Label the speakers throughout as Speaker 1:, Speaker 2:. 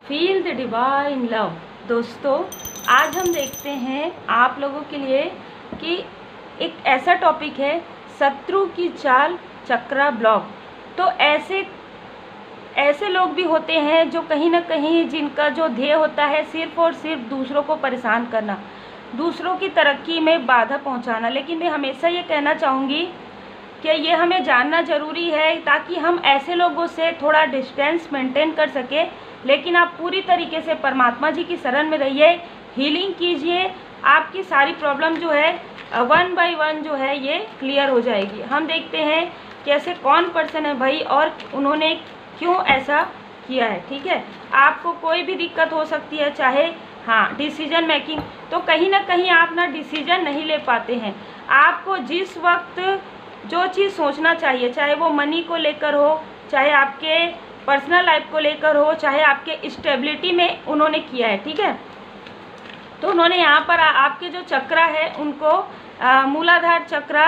Speaker 1: Feel the divine love. दोस्तों, आज हम देखते हैं आप लोगों के लिए कि एक ऐसा टॉपिक है, शत्रु की चाल चक्रा ब्लॉक। तो ऐसे लोग भी होते हैं जो कहीं ना कहीं जिनका जो ध्येय होता है सिर्फ और सिर्फ दूसरों को परेशान करना, दूसरों की तरक्की में बाधा पहुंचाना। लेकिन मैं हमेशा ये कहना चाहूँगी कि ये हमें जानना ज़रूरी है ताकि हम ऐसे लोगों से थोड़ा डिस्टेंस मेंटेन कर सकें। लेकिन आप पूरी तरीके से परमात्मा जी की शरण में रहिए, हीलिंग कीजिए, आपकी सारी प्रॉब्लम जो है 1 बाय 1 जो है ये क्लियर हो जाएगी। हम देखते हैं कि ऐसे कौन पर्सन है भाई और उन्होंने क्यों ऐसा किया है। ठीक है, आपको कोई भी दिक्कत हो सकती है, चाहे डिसीजन मेकिंग, तो कहीं ना कहीं आप ना डिसीजन नहीं ले पाते हैं। आपको जिस वक्त जो चीज़ सोचना चाहिए, चाहे वो मनी को लेकर हो, चाहे आपके पर्सनल लाइफ को लेकर हो, चाहे आपके स्टेबिलिटी में उन्होंने किया है। ठीक है, तो उन्होंने यहाँ पर आपके जो चक्रा है उनको मूलाधार चक्रा,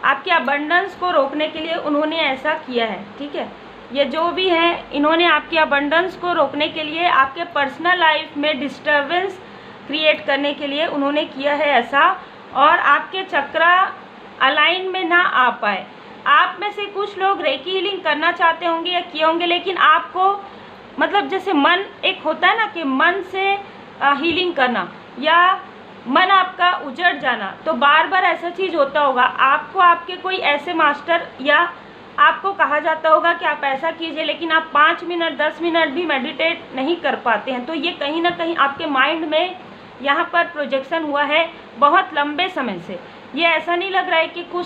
Speaker 1: आपके अबंडेंस को रोकने के लिए उन्होंने ऐसा किया है। ठीक है, ये जो भी हैं इन्होंने आपके अबंडेंस को रोकने के लिए, आपके पर्सनल लाइफ में डिस्टर्बेंस क्रिएट करने के लिए उन्होंने किया है ऐसा, और आपके चक्रा अलाइन में ना आ पाए। आप में से कुछ लोग रेकी हीलिंग करना चाहते होंगे या किए होंगे, लेकिन आपको मतलब जैसे मन एक होता है ना कि मन से हीलिंग करना या मन आपका उजड़ जाना, तो बार बार ऐसा चीज़ होता होगा। आपको आपके कोई ऐसे मास्टर या आपको कहा जाता होगा कि आप ऐसा कीजिए, लेकिन आप 5 मिनट 10 मिनट भी मेडिटेट नहीं कर पाते हैं। तो ये कहीं ना कहीं आपके माइंड में यहाँ पर प्रोजेक्शन हुआ है बहुत लंबे समय से। ये ऐसा नहीं लग रहा है कि कुछ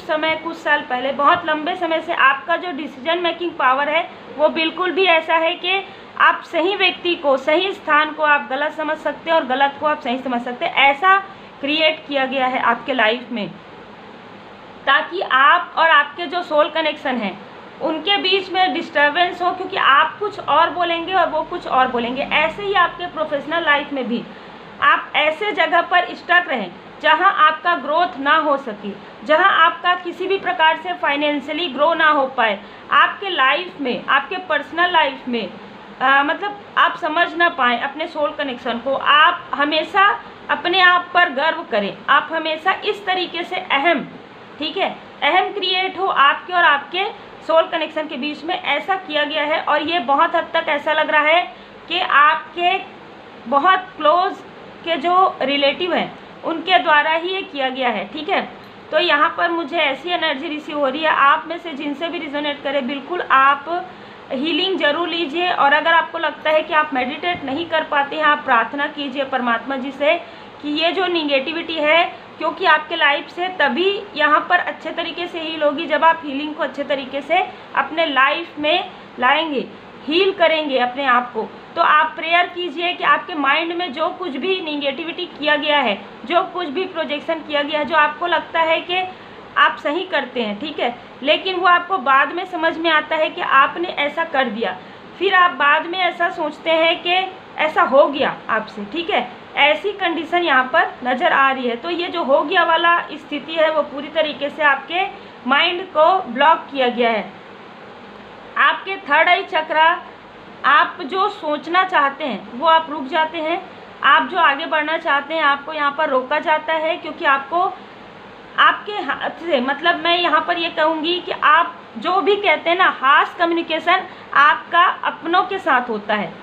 Speaker 1: साल पहले, बहुत लंबे समय से आपका जो डिसीजन मेकिंग पावर है वो बिल्कुल भी ऐसा है कि आप सही व्यक्ति को, सही स्थान को आप गलत समझ सकते हैं और गलत को आप सही समझ सकते हैं। ऐसा क्रिएट किया गया है आपके लाइफ में ताकि आप और आपके जो सोल कनेक्शन हैं उनके बीच में डिस्टर्बेंस हो, क्योंकि आप कुछ और बोलेंगे और वो कुछ और बोलेंगे। ऐसे ही आपके प्रोफेशनल लाइफ में भी आप ऐसे जगह पर स्टक रहें जहां आपका ग्रोथ ना हो सके, जहां आपका किसी भी प्रकार से फाइनेंशियली ग्रो ना हो पाए, आपके लाइफ में, आपके पर्सनल लाइफ में मतलब आप समझ ना पाएँ अपने सोल कनेक्शन को। आप हमेशा अपने आप पर गर्व करें, आप हमेशा इस तरीके से अहम, ठीक है, अहम क्रिएट हो आपके और आपके सोल कनेक्शन के बीच में। ऐसा किया गया है और ये बहुत हद तक ऐसा लग रहा है कि आपके बहुत क्लोज के जो रिलेटिव हैं उनके द्वारा ही ये किया गया है। ठीक है, तो यहाँ पर मुझे ऐसी एनर्जी रिसीव हो रही है, आप में से जिनसे भी रिजोनेट करे बिल्कुल आप हीलिंग जरूर लीजिए। और अगर आपको लगता है कि आप मेडिटेट नहीं कर पाते हैं, आप प्रार्थना कीजिए परमात्मा जी से कि ये जो निगेटिविटी है, क्योंकि आपके लाइफ से तभी यहाँ पर अच्छे तरीके से हील होगी जब आप हीलिंग को अच्छे तरीके से अपने लाइफ में लाएंगे, हील करेंगे अपने आप को। तो आप प्रेयर कीजिए कि आपके माइंड में जो कुछ भी निगेटिविटी किया गया है, जो कुछ भी प्रोजेक्शन किया गया है, जो आपको लगता है कि आप सही करते हैं, ठीक है, लेकिन वो आपको बाद में समझ में आता है कि आपने ऐसा कर दिया, फिर आप बाद में ऐसा सोचते हैं कि ऐसा हो गया आपसे। ठीक है, ऐसी कंडीशन यहाँ पर नज़र आ रही है। तो ये जो हो गया वाला स्थिति है वो पूरी तरीके से आपके माइंड को ब्लॉक किया गया है। आपके थर्ड आई चक्रा, आप जो सोचना चाहते हैं वो आप रुक जाते हैं, आप जो आगे बढ़ना चाहते हैं आपको यहाँ पर रोका जाता है, क्योंकि आपको आपके हाथ से, मतलब मैं यहाँ पर ये कहूँगी कि आप जो भी कहते हैं ना, हार्श कम्युनिकेशन आपका अपनों के साथ होता है,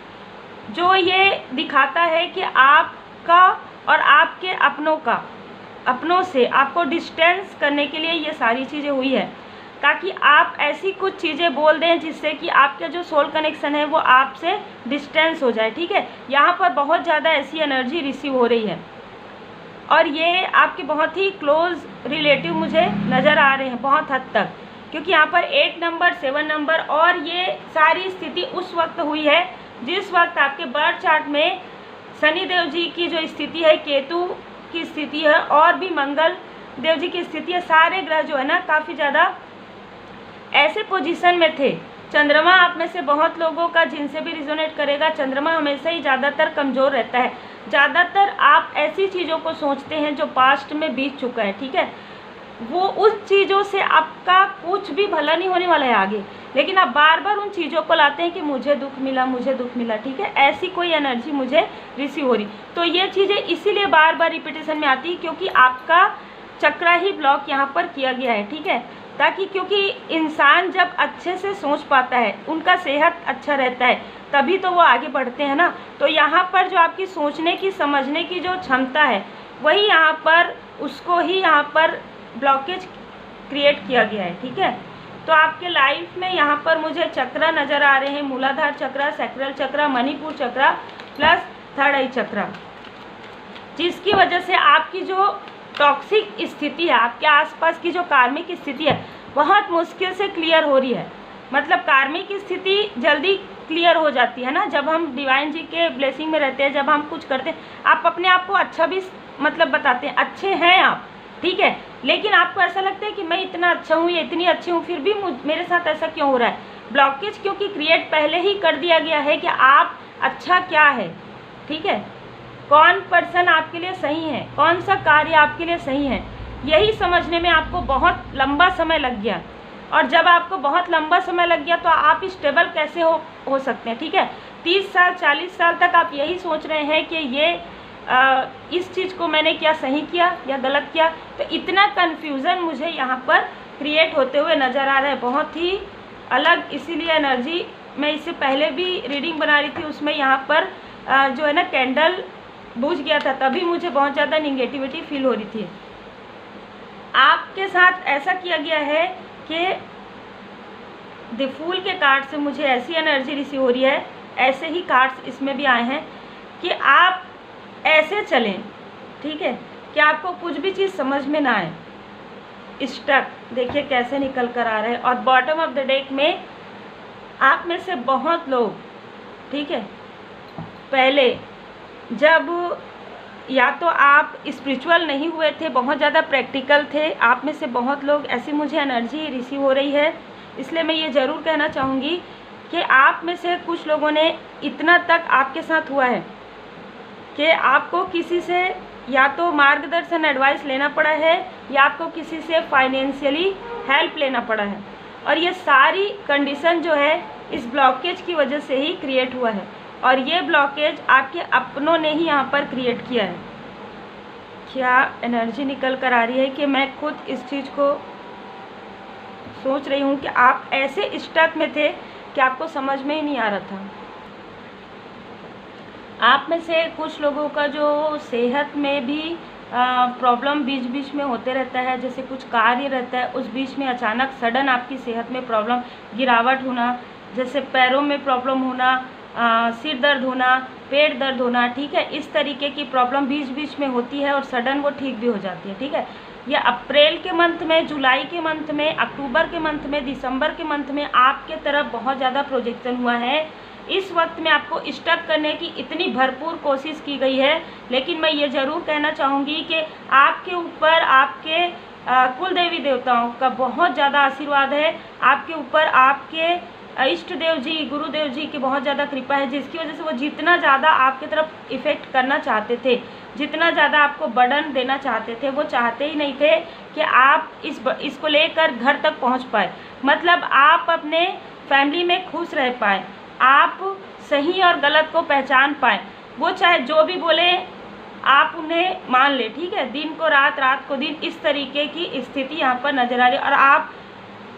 Speaker 1: जो ये दिखाता है कि आपका और आपके अपनों से आपको डिस्टेंस करने के लिए ये सारी चीज़ें हुई है, ताकि आप ऐसी कुछ चीज़ें बोल दें जिससे कि आपके जो सोल कनेक्शन है वो आपसे डिस्टेंस हो जाए। ठीक है, यहाँ पर बहुत ज़्यादा ऐसी एनर्जी रिसीव हो रही है और ये आपके बहुत ही क्लोज रिलेटिव मुझे नज़र आ रहे हैं बहुत हद तक, क्योंकि यहाँ पर 8 नंबर 7 नंबर, और ये सारी स्थिति उस वक्त हुई है जिस वक्त आपके बर्थ चार्ट में शनि देव जी की जो स्थिति है, केतु की स्थिति है और भी मंगल देव जी की स्थिति है। सारे ग्रह जो है ना काफ़ी ज़्यादा ऐसे पोजीशन में थे। चंद्रमा आप में से बहुत लोगों का, जिनसे भी रिजोनेट करेगा, चंद्रमा हमेशा ही ज़्यादातर कमज़ोर रहता है। ज़्यादातर आप ऐसी चीज़ों को सोचते हैं जो पास्ट में बीत चुका है। ठीक है, वो उन चीज़ों से आपका कुछ भी भला नहीं होने वाला है आगे, लेकिन आप बार बार उन चीज़ों को लाते हैं कि मुझे दुख मिला, मुझे दुख मिला, ठीक है, ऐसी कोई एनर्जी मुझे रिसीव हो रही। तो ये चीज़ें इसीलिए बार बार रिपीटेशन में आती है क्योंकि आपका चक्रा ही ब्लॉक यहाँ पर किया गया है, ठीक है। ताकि क्योंकि इंसान जब अच्छे से सोच पाता है, उनका सेहत अच्छा रहता है, तभी तो वो आगे बढ़ते हैं ना। तो यहाँ पर जो आपकी सोचने की, समझने की जो क्षमता है, वही यहाँ पर, उसको ही यहाँ पर ब्लॉकेज क्रिएट किया गया है, ठीक है। तो आपके लाइफ में यहाँ पर मुझे चक्रा नज़र आ रहे हैं, मूलाधार चक्रा, सैक्रल चक्रा, मणिपुर चक्रा प्लस थर्ड आई चक्रा, जिसकी वजह से आपकी जो टॉक्सिक स्थिति है, आपके आसपास की जो कार्मिक स्थिति है, बहुत मुश्किल से क्लियर हो रही है। मतलब कार्मिक स्थिति जल्दी क्लियर हो जाती है ना जब हम डिवाइन जी के ब्लेसिंग में रहते हैं, जब हम कुछ करते हैं। आप अपने आप को अच्छा भी मतलब बताते हैं, अच्छे हैं आप, ठीक है, लेकिन आपको ऐसा लगता है कि मैं इतना अच्छा हूँ या इतनी अच्छी हूँ, फिर भी मेरे साथ ऐसा क्यों हो रहा है। ब्लॉकेज क्योंकि क्रिएट पहले ही कर दिया गया है कि आप अच्छा क्या है, ठीक है, कौन पर्सन आपके लिए सही है, कौन सा कार्य आपके लिए सही है, यही समझने में आपको बहुत लंबा समय लग गया। और जब आपको बहुत लंबा समय लग गया तो आप स्टेबल कैसे हो सकते हैं, ठीक है। 30 साल 40 साल तक आप यही सोच रहे हैं कि ये इस चीज़ को मैंने क्या सही किया या गलत किया। तो इतना कन्फ्यूज़न मुझे यहाँ पर क्रिएट होते हुए नज़र आ रहा है, बहुत ही अलग। इसीलिए एनर्जी, मैं इससे पहले भी रीडिंग बना रही थी, उसमें यहाँ पर जो है ना कैंडल बुझ गया था, तभी मुझे बहुत ज़्यादा निगेटिविटी फील हो रही थी। आपके साथ ऐसा किया गया है कि द फूल के कार्ड से मुझे ऐसी एनर्जी रिसीव हो रही है, ऐसे ही कार्ड्स इसमें भी आए हैं कि आप ऐसे चलें, ठीक है, कि आपको कुछ भी चीज़ समझ में ना आए, स्टक देखिए कैसे निकल कर आ रहे हैं। और बॉटम ऑफ द डेक में आप में से बहुत लोग, ठीक है, पहले जब या तो आप स्पिरिचुअल नहीं हुए थे, बहुत ज़्यादा प्रैक्टिकल थे, आप में से बहुत लोग, ऐसी मुझे एनर्जी रिसीव हो रही है। इसलिए मैं ये ज़रूर कहना चाहूँगी कि आप में से कुछ लोगों ने इतना तक आपके साथ हुआ है कि आपको किसी से या तो मार्गदर्शन एडवाइस लेना पड़ा है या आपको किसी से फाइनेंशियली हेल्प लेना पड़ा है। और ये सारी कंडीशन जो है इस ब्लॉकेज की वजह से ही क्रिएट हुआ है, और ये ब्लॉकेज आपके अपनों ने ही यहाँ पर क्रिएट किया है। क्या एनर्जी निकल कर आ रही है कि मैं खुद इस चीज़ को सोच रही हूँ कि आप ऐसे स्टक में थे कि आपको समझ में ही नहीं आ रहा था। आप में से कुछ लोगों का जो सेहत में भी प्रॉब्लम बीच बीच में होते रहता है, जैसे कुछ कार्य रहता है उस बीच में अचानक सडन आपकी सेहत में प्रॉब्लम, गिरावट होना, जैसे पैरों में प्रॉब्लम होना, सिर दर्द होना, पेट दर्द होना, ठीक है, इस तरीके की प्रॉब्लम बीच बीच में होती है और सडन वो ठीक भी हो जाती है, ठीक है। ये अप्रैल के मंथ में, जुलाई के मंथ में, अक्टूबर के मंथ में, दिसंबर के मंथ में आपके तरफ बहुत ज़्यादा प्रोजेक्शन हुआ है। इस वक्त में आपको स्टक करने की इतनी भरपूर कोशिश की गई है, लेकिन मैं ये ज़रूर कहना चाहूँगी कि आपके ऊपर आपके कुल देवी देवताओं का बहुत ज़्यादा आशीर्वाद है, आपके ऊपर आपके इष्ट देव जी, गुरुदेव जी की बहुत ज़्यादा कृपा है, जिसकी वजह से वो जितना ज़्यादा आपके तरफ इफ़ेक्ट करना चाहते थे, जितना ज़्यादा आपको बर्डन देना चाहते थे, वो चाहते ही नहीं थे कि आप इसको लेकर घर तक पहुंच पाए। मतलब आप अपने फैमिली में खुश रह पाए, आप सही और गलत को पहचान पाए। वो चाहे जो भी बोले आप उन्हें मान ले, ठीक है, दिन को रात, रात को दिन, इस तरीके की स्थिति यहाँ पर नज़र आ रही है। और आप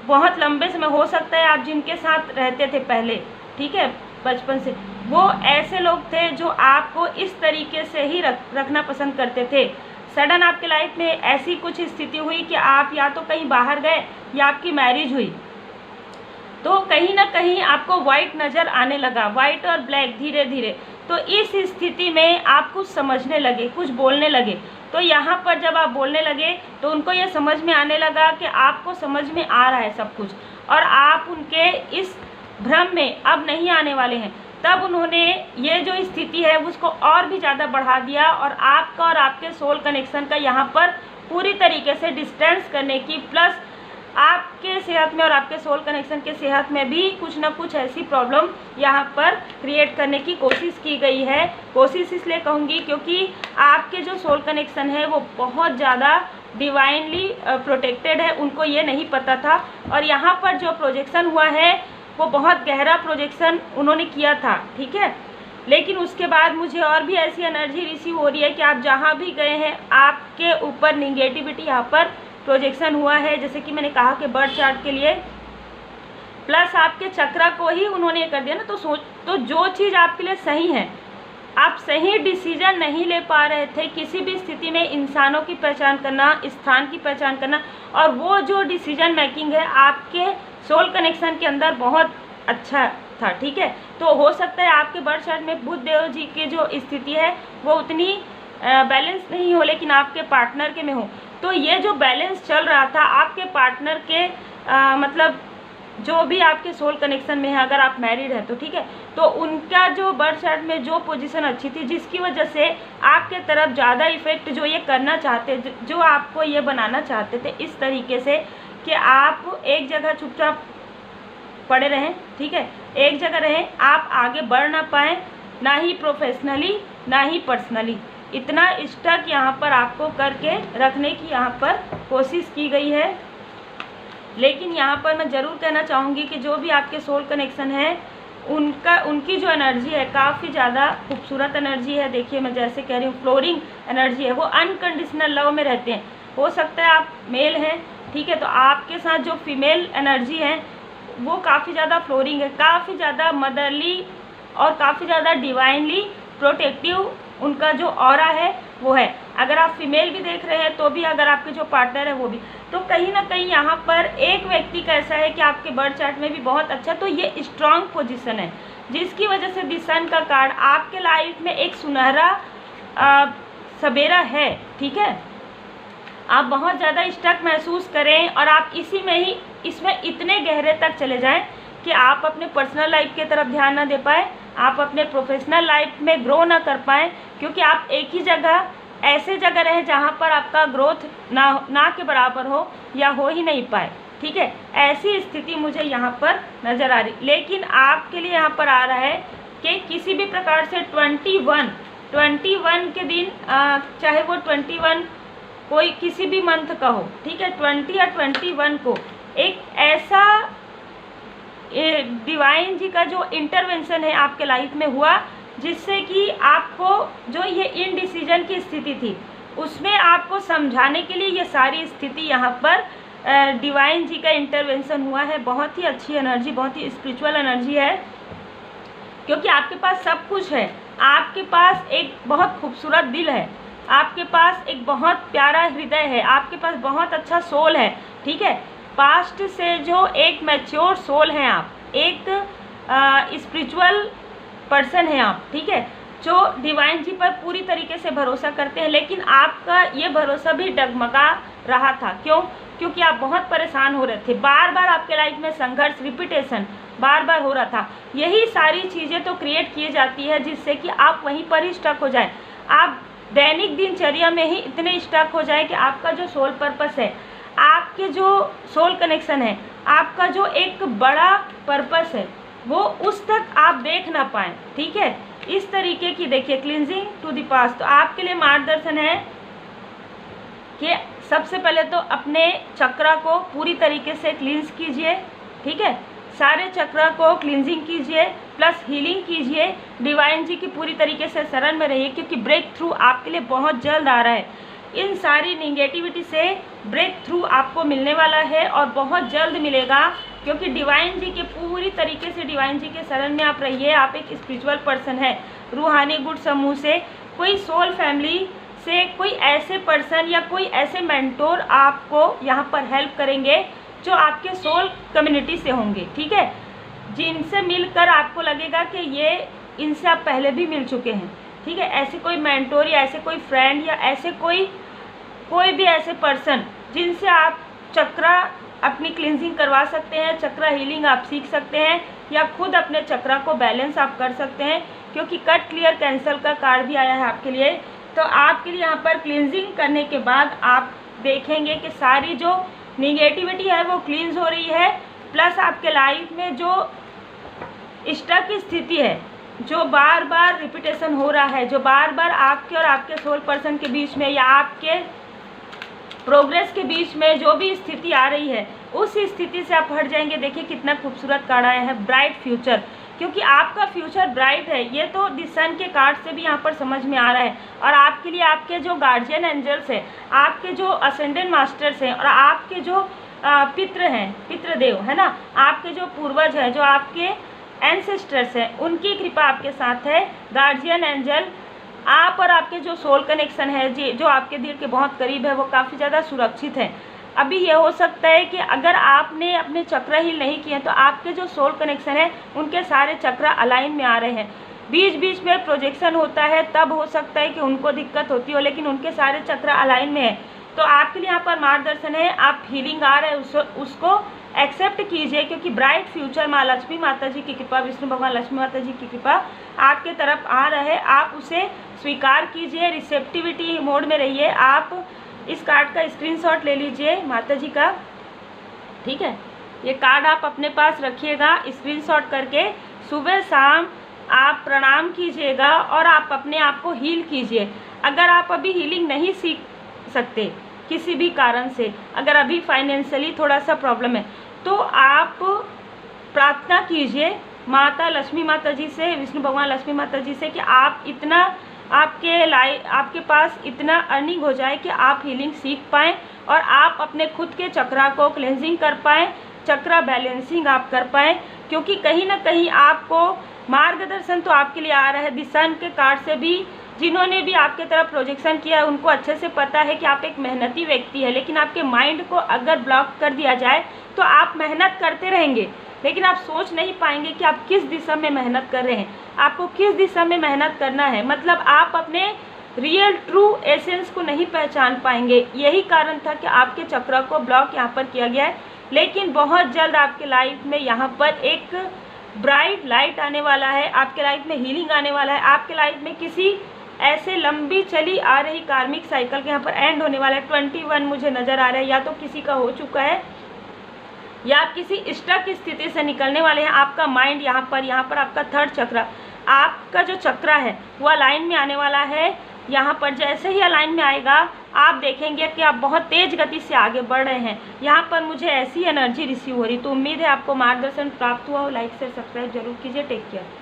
Speaker 1: बहुत लंबे समय, हो सकता है आप जिनके साथ रहते थे पहले, ठीक है, बचपन से, वो ऐसे लोग थे जो आपको इस तरीके से ही रखना पसंद करते थे। सडन आपके लाइफ में ऐसी कुछ स्थिति हुई कि आप या तो कहीं बाहर गए या आपकी मैरिज हुई, तो कहीं ना कहीं आपको वाइट नज़र आने लगा, वाइट और ब्लैक धीरे धीरे। तो इस स्थिति में आप कुछ समझने लगे, कुछ बोलने लगे। तो यहाँ पर जब आप बोलने लगे तो उनको ये समझ में आने लगा कि आपको समझ में आ रहा है सब कुछ, और आप उनके इस भ्रम में अब नहीं आने वाले हैं। तब उन्होंने ये जो स्थिति है उसको और भी ज़्यादा बढ़ा दिया, और आपका और आपके सोल कनेक्शन का यहाँ पर पूरी तरीके से डिस्टेंस करने की, प्लस आपके सेहत में और आपके सोल कनेक्शन के सेहत में भी कुछ ना कुछ ऐसी प्रॉब्लम यहाँ पर क्रिएट करने की कोशिश की गई है। कोशिश इसलिए कहूँगी क्योंकि आपके जो सोल कनेक्शन है वो बहुत ज़्यादा डिवाइनली प्रोटेक्टेड है, उनको ये नहीं पता था। और यहाँ पर जो प्रोजेक्शन हुआ है वो बहुत गहरा प्रोजेक्शन उन्होंने किया था, ठीक है। लेकिन उसके बाद मुझे और भी ऐसी एनर्जी रिसीव हो रही है कि आप जहाँ भी गए हैं आपके ऊपर निगेटिविटी यहाँ पर प्रोजेक्शन हुआ है। जैसे कि मैंने कहा कि बर्थ चार्ट के लिए प्लस आपके चक्रा को ही उन्होंने कर दिया ना, तो जो चीज़ आपके लिए सही है, आप सही डिसीजन नहीं ले पा रहे थे किसी भी स्थिति में, इंसानों की पहचान करना, स्थान की पहचान करना, और वो जो डिसीजन मेकिंग है आपके सोल कनेक्शन के अंदर बहुत अच्छा था, ठीक है। तो हो सकता है आपके बर्थ चार्ट में बुध देव जी की जो स्थिति है वो उतनी बैलेंस नहीं हो, लेकिन आपके पार्टनर के में हो। तो ये जो बैलेंस चल रहा था आपके पार्टनर के मतलब जो भी आपके सोल कनेक्शन में है, अगर आप मैरिड हैं तो ठीक है, तो उनका जो बर्थ चार्ट में जो पोजीशन अच्छी थी, जिसकी वजह से आपके तरफ ज़्यादा इफेक्ट जो ये करना चाहते, जो आपको ये बनाना चाहते थे इस तरीके से कि आप एक जगह चुपचाप पड़े रहें, ठीक है, एक जगह रहें, आप आगे बढ़ ना पाएँ, ना ही प्रोफेशनली ना ही पर्सनली, इतना स्टक यहाँ पर आपको करके रखने की यहाँ पर कोशिश की गई है। लेकिन यहाँ पर मैं ज़रूर कहना चाहूँगी कि जो भी आपके सोल कनेक्शन है उनकी जो एनर्जी है काफ़ी ज़्यादा खूबसूरत एनर्जी है। देखिए मैं जैसे कह रही हूँ फ्लोरिंग एनर्जी है, वो अनकंडीशनल लव में रहते हैं। हो सकता है आप मेल हैं, ठीक है, तो आपके साथ जो फीमेल एनर्जी है वो काफ़ी ज़्यादा फ्लोरिंग है, काफ़ी ज़्यादा मदरली और काफ़ी ज़्यादा डिवाइनली प्रोटेक्टिव उनका जो ऑरा है वो है। अगर आप फीमेल भी देख रहे हैं तो भी, अगर आपके जो पार्टनर है वो भी, तो कहीं ना कहीं यहाँ पर एक व्यक्ति का ऐसा है कि आपके बर्थ चार्ट में भी बहुत अच्छा, तो ये स्ट्रांग पोजीशन है जिसकी वजह से द सन का कार्ड आपके लाइफ में एक सुनहरा सवेरा है, ठीक है। आप बहुत ज़्यादा स्टक महसूस करें और आप इसमें इतने गहरे तक चले जाएं कि आप अपने पर्सनल लाइफ की तरफ ध्यान ना दे पाए, आप अपने प्रोफेशनल लाइफ में ग्रो ना कर पाएँ, क्योंकि आप एक ही जगह ऐसे जगह रहें जहाँ पर आपका ग्रोथ ना के बराबर हो या हो ही नहीं पाए, ठीक है। ऐसी स्थिति मुझे यहाँ पर नज़र आ रही। लेकिन आपके लिए यहाँ पर आ रहा है कि किसी भी प्रकार से 21 के दिन, चाहे वो 21 कोई किसी भी मंथ का हो, ठीक है, 20 या 21 को एक ऐसा डिवाइन जी का जो इंटरवेंशन है आपके लाइफ में हुआ, जिससे कि आपको जो ये इनडिसीजन की स्थिति थी उसमें आपको समझाने के लिए ये सारी स्थिति यहाँ पर डिवाइन जी का इंटरवेंशन हुआ है। बहुत ही अच्छी एनर्जी, बहुत ही स्पिरिचुअल एनर्जी है, क्योंकि आपके पास सब कुछ है। आपके पास एक बहुत खूबसूरत दिल है, आपके पास एक बहुत प्यारा हृदय है, आपके पास बहुत अच्छा सोल है, ठीक है। पास्ट से जो एक मैच्योर सोल हैं आप, एक स्पिरिचुअल पर्सन हैं आप, ठीक है, जो डिवाइन जी पर पूरी तरीके से भरोसा करते हैं। लेकिन आपका ये भरोसा भी डगमगा रहा था, क्यों? क्योंकि आप बहुत परेशान हो रहे थे, बार बार आपके लाइफ में संघर्ष, रिपीटेशन बार बार हो रहा था। यही सारी चीज़ें तो क्रिएट की जाती है जिससे कि आप वहीं पर ही स्टक हो जाएं। आप दैनिक दिनचर्या में ही इतने स्टक हो जाए कि आपका जो सोल पर्पस है, आपके जो सोल कनेक्शन है, आपका जो एक बड़ा पर्पस है, वो उस तक आप देख ना पाएँ, ठीक है। इस तरीके की देखिए क्लींजिंग टू द पास्ट, तो आपके लिए मार्गदर्शन है कि सबसे पहले तो अपने चक्रा को पूरी तरीके से क्लींज कीजिए, ठीक है, सारे चक्रा को क्लींजिंग कीजिए, प्लस हीलिंग कीजिए, डिवाइन जी की पूरी तरीके से शरण में रहिए, क्योंकि ब्रेक थ्रू आपके लिए बहुत जल्द आ रहा है। इन सारी निगेटिविटी से ब्रेक थ्रू आपको मिलने वाला है और बहुत जल्द मिलेगा, क्योंकि डिवाइन जी के पूरी तरीके से डिवाइन जी के शरण में आप रहिए। आप एक स्पिरिचुअल पर्सन है, रूहानी गुट समूह से, कोई सोल फैमिली से कोई ऐसे पर्सन या कोई ऐसे मेंटोर आपको यहाँ पर हेल्प करेंगे जो आपके सोल कम्युनिटी से होंगे, ठीक है, जिनसे मिलकर आपको लगेगा कि ये इनसे आप पहले भी मिल चुके हैं, ठीक है। ऐसे कोई मेंटोर या ऐसे कोई फ्रेंड या ऐसे कोई भी ऐसे पर्सन जिनसे आप चक्रा अपनी क्लींजिंग करवा सकते हैं, चक्रा हीलिंग आप सीख सकते हैं, या खुद अपने चक्रा को बैलेंस आप कर सकते हैं, क्योंकि कट क्लियर कैंसल का कार्ड भी आया है आपके लिए। तो आपके लिए यहाँ पर क्लींजिंग करने के बाद आप देखेंगे कि सारी जो निगेटिविटी है वो क्लींस हो रही है, प्लस आपके लाइफ में जो स्टक की स्थिति है, जो बार बार रिपीटेशन हो रहा है, जो बार बार आपके और आपके सोल पर्सन के बीच में या आपके प्रोग्रेस के बीच में जो भी स्थिति आ रही है, उस स्थिति से आप हट जाएंगे। देखिए कितना खूबसूरत कार्ड आया है, ब्राइट फ्यूचर, क्योंकि आपका फ्यूचर ब्राइट है। ये तो द सन के कार्ड से भी यहाँ पर समझ में आ रहा है। और आपके लिए आपके जो गार्जियन एंजल्स हैं, आपके जो असेंडेंट मास्टर्स हैं और आपके जो पितृ हैं, पितृदेव है ना, आपके जो पूर्वज हैं, जो आपके एंसेस्टर्स हैं, उनकी कृपा आपके साथ है। गार्जियन एंजल, आप और आपके जो सोल कनेक्शन है, जो आपके दिल के बहुत करीब है, वो काफ़ी ज़्यादा सुरक्षित है। अभी ये हो सकता है कि अगर आपने अपने चक्र हील नहीं किए तो आपके जो सोल कनेक्शन है उनके सारे चक्र अलाइन में आ रहे हैं। बीच बीच में प्रोजेक्शन होता है, तब हो सकता है कि उनको दिक्कत होती हो, लेकिन उनके सारे चक्र अलाइन में है। तो आपके लिए यहाँ पर मार्गदर्शन है, आप हीलिंग आ रहे हैं उसको एक्सेप्ट कीजिए, क्योंकि ब्राइट फ्यूचर माँ लक्ष्मी माता जी की कृपा, विष्णु भगवान लक्ष्मी माता जी की कृपा आपके तरफ आ रहा है। आप उसे स्वीकार कीजिए, रिसेप्टिविटी मोड में रहिए। आप इस कार्ड का स्क्रीनशॉट ले लीजिए माता जी का, ठीक है। ये कार्ड आप अपने पास रखिएगा, स्क्रीनशॉट करके सुबह शाम आप प्रणाम कीजिएगा और आप अपने आप को हील कीजिए। अगर आप अभी हीलिंग नहीं सीख सकते किसी भी कारण से, अगर अभी फाइनेंशियली थोड़ा सा प्रॉब्लम है, तो आप प्रार्थना कीजिए माता लक्ष्मी माता जी से, विष्णु भगवान लक्ष्मी माता जी से, कि आप इतना आपके पास इतना अर्निंग हो जाए कि आप हीलिंग सीख पाएँ और आप अपने खुद के चक्रा को क्लेंजिंग कर पाएँ, चक्रा बैलेंसिंग आप कर पाएँ। क्योंकि कहीं ना कहीं आपको मार्गदर्शन तो आपके लिए आ रहा है। द सन के कार्ड से भी जिन्होंने भी आपके तरफ प्रोजेक्शन किया है उनको अच्छे से पता है कि आप एक मेहनती व्यक्ति है, लेकिन आपके माइंड को अगर ब्लॉक कर दिया जाए तो आप मेहनत करते रहेंगे, लेकिन आप सोच नहीं पाएंगे कि आप किस दिशा में मेहनत कर रहे हैं, आपको किस दिशा में मेहनत करना है। मतलब आप अपने रियल ट्रू एसेंस को नहीं पहचान पाएंगे। यही कारण था कि आपके चक्र को ब्लॉक यहाँ पर किया गया है। लेकिन बहुत जल्द आपके लाइफ में यहाँ पर एक ब्राइट लाइट आने वाला है, आपके लाइफ में हीलिंग आने वाला है। आपके लाइफ में किसी ऐसे लंबी चली आ रही कार्मिक साइकिल के यहाँ पर एंड होने वाला है। 21 मुझे नज़र आ रहा है, या तो किसी का हो चुका है या आप किसी स्टक स्थिति से निकलने वाले हैं। आपका माइंड यहाँ पर आपका थर्ड चक्र, आपका जो चक्र है वो अलाइन में आने वाला है। यहाँ पर जैसे ही अलाइन में आएगा आप देखेंगे कि आप बहुत तेज़ गति से आगे बढ़ रहे हैं। यहाँ पर मुझे ऐसी एनर्जी रिसीव हो रही, तो उम्मीद है आपको मार्गदर्शन प्राप्त हुआ हो। लाइक शेयर सब्सक्राइब जरूर कीजिए। Take care.